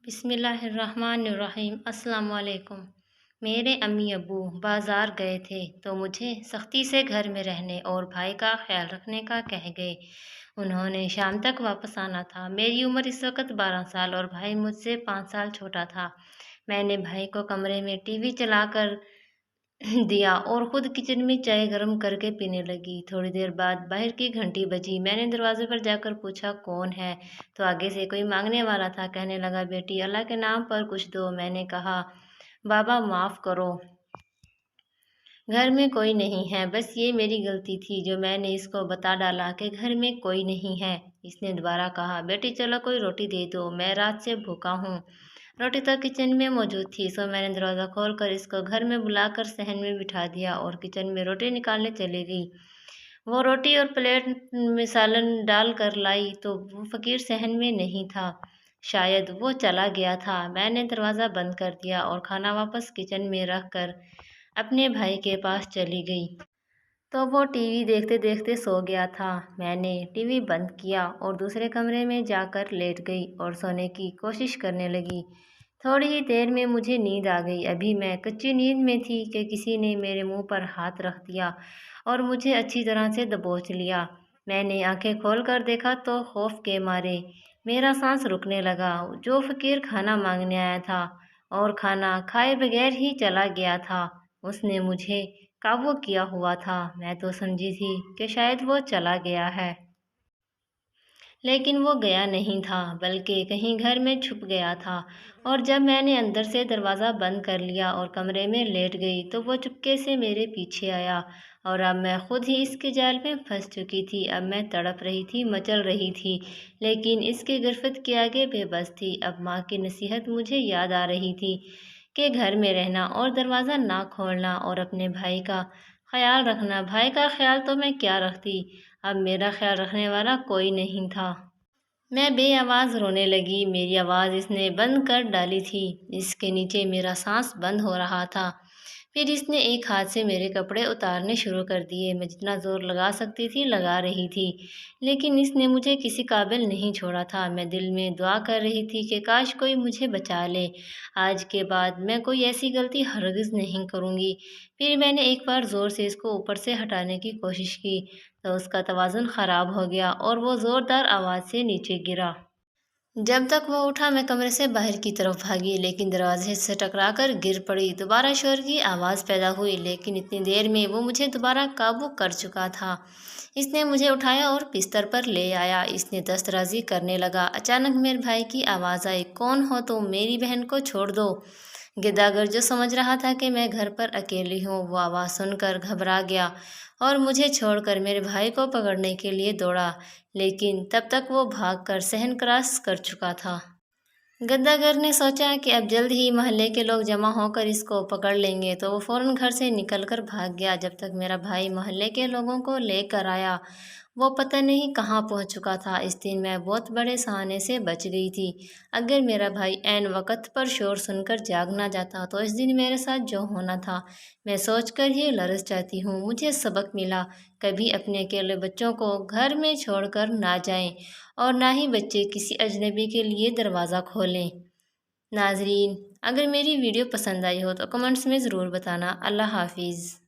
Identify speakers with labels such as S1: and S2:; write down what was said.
S1: بسم اللہ الرحمن الرحیم۔ السلام علیکم۔ میرے امی ابو بازار گئے تھے تو مجھے سختی سے گھر میں رہنے اور بھائی کا خیال رکھنے کا کہہ گئے۔ انہوں نے شام تک واپس آنا تھا۔ میری عمر اس وقت 12 سال اور بھائی مجھ سے 5 سال چھوٹا تھا۔ میں نے بھائی کو کمرے میں ٹی وی چلا کر دیا اور خود کچن میں چائے گرم کر کے پینے لگی۔ تھوڑی دیر بعد باہر کی گھنٹی بجی۔ میں نے دروازے پر جا کر پوچھا کون ہے، تو آگے سے کوئی مانگنے والا تھا۔ کہنے لگا بیٹی اللہ کے نام پر کچھ دو۔ میں نے کہا بابا معاف کرو، گھر میں کوئی نہیں ہے، بس یہ میری غلطی تھی جو میں نے اس کو بتا ڈالا کہ گھر میں کوئی نہیں ہے۔ اس نے دوبارہ کہا بیٹی چلو کوئی روٹی دے دو، میں رات سے بھوکا ہوں۔ روٹی تو کچن میں موجود تھی، سو میں نے دروازہ کھول کر اس کو گھر میں بلا کر صحن میں بٹھا دیا اور کچن میں روٹی نکالنے چلی گئی۔ وہ روٹی اور پلیٹ میں سالن ڈال کر لائی تو وہ فقیر صحن میں نہیں تھا، شاید وہ چلا گیا تھا۔ میں نے دروازہ بند کر دیا اور کھانا واپس کچن میں رکھ کر اپنے بھائی کے پاس چلی گئی تو وہ ٹی وی دیکھتے دیکھتے سو گیا تھا۔ میں نے ٹی وی بند کیا اور دوسرے کمرے میں جا کر لیٹ گئی اور سونے کی کوشش کرنے لگی۔ تھوڑی ہی دیر میں مجھے نیند آ گئی۔ ابھی میں کچی نیند میں تھی کہ کسی نے میرے منہ پر ہاتھ رکھ دیا اور مجھے اچھی طرح سے دبوچ لیا۔ میں نے آنکھیں کھول کر دیکھا تو خوف کے مارے میرا سانس رکنے لگا۔ جو فقیر کھانا مانگنے آیا تھا اور کھانا کھائے بغیر ہی چلا گیا تھا، اس نے مجھے قابو کیا ہوا تھا۔ میں تو سمجھی تھی کہ شاید وہ چلا گیا ہے، لیکن وہ گیا نہیں تھا بلکہ کہیں گھر میں چھپ گیا تھا۔ اور جب میں نے اندر سے دروازہ بند کر لیا اور کمرے میں لیٹ گئی تو وہ چپکے سے میرے پیچھے آیا اور اب میں خود ہی اس کے جال میں پھنس چکی تھی۔ اب میں تڑپ رہی تھی، مچل رہی تھی، لیکن اس کی گرفت کے آگے بے بس تھی۔ اب ماں کی نصیحت مجھے یاد آ رہی تھی کہ گھر میں رہنا اور دروازہ نہ کھولنا اور اپنے بھائی کا خیال رکھنا۔ بھائی کا خیال تو میں کیا رکھتی، اب میرا خیال رکھنے والا کوئی نہیں تھا۔ میں بے آواز رونے لگی۔ میری آواز اس نے بند کر ڈالی تھی۔ اس کے نیچے میرا سانس بند ہو رہا تھا۔ پھر اس نے ایک ہاتھ سے میرے کپڑے اتارنے شروع کر دیے۔ میں جتنا زور لگا سکتی تھی لگا رہی تھی، لیکن اس نے مجھے کسی قابل نہیں چھوڑا تھا۔ میں دل میں دعا کر رہی تھی کہ کاش کوئی مجھے بچا لے۔ آج کے بعد میں کوئی ایسی غلطی ہرگز نہیں کروں گی۔ پھر میں نے ایک بار زور سے اس کو اوپر سے ہٹانے کی کوشش کی تو اس کا توازن خراب ہو گیا اور وہ زوردار آواز سے نیچے گرا۔ جب تک وہ اٹھا میں کمرے سے باہر کی طرف بھاگی، لیکن دروازے سے ٹکرا کر گر پڑی۔ دوبارہ شور کی آواز پیدا ہوئی، لیکن اتنی دیر میں وہ مجھے دوبارہ قابو کر چکا تھا۔ اس نے مجھے اٹھایا اور بستر پر لے آیا۔ اس نے دست درازی کرنے لگا۔ اچانک میرے بھائی کی آواز آئی کون ہو تم، میری بہن کو چھوڑ دو۔ گداگر جو سمجھ رہا تھا کہ میں گھر پر اکیلی ہوں، وہ آواز سن کر گھبرا گیا اور مجھے چھوڑ کر میرے بھائی کو پکڑنے کے لیے دوڑا، لیکن تب تک وہ بھاگ کر صحن کراس کر چکا تھا۔ گداگر نے سوچا کہ اب جلد ہی محلے کے لوگ جمع ہو کر اس کو پکڑ لیں گے، تو وہ فوراً گھر سے نکل کر بھاگ گیا۔ جب تک میرا بھائی محلے کے لوگوں کو لے کر آیا، وہ پتہ نہیں کہاں پہنچ چکا تھا۔ اس دن میں بہت بڑے سہانے سے بچ گئی تھی۔ اگر میرا بھائی عین وقت پر شور سن کر جاگ نہ جاتا تو اس دن میرے ساتھ جو ہونا تھا میں سوچ کر ہی لرز جاتی ہوں۔ مجھے سبق ملا، کبھی اپنے اکیلے بچوں کو گھر میں چھوڑ کر نہ جائیں اور نہ ہی بچے کسی اجنبی کے لیے دروازہ کھولیں۔ ناظرین، اگر میری ویڈیو پسند آئی ہو تو کمنٹس میں ضرور بتانا۔ اللہ حافظ۔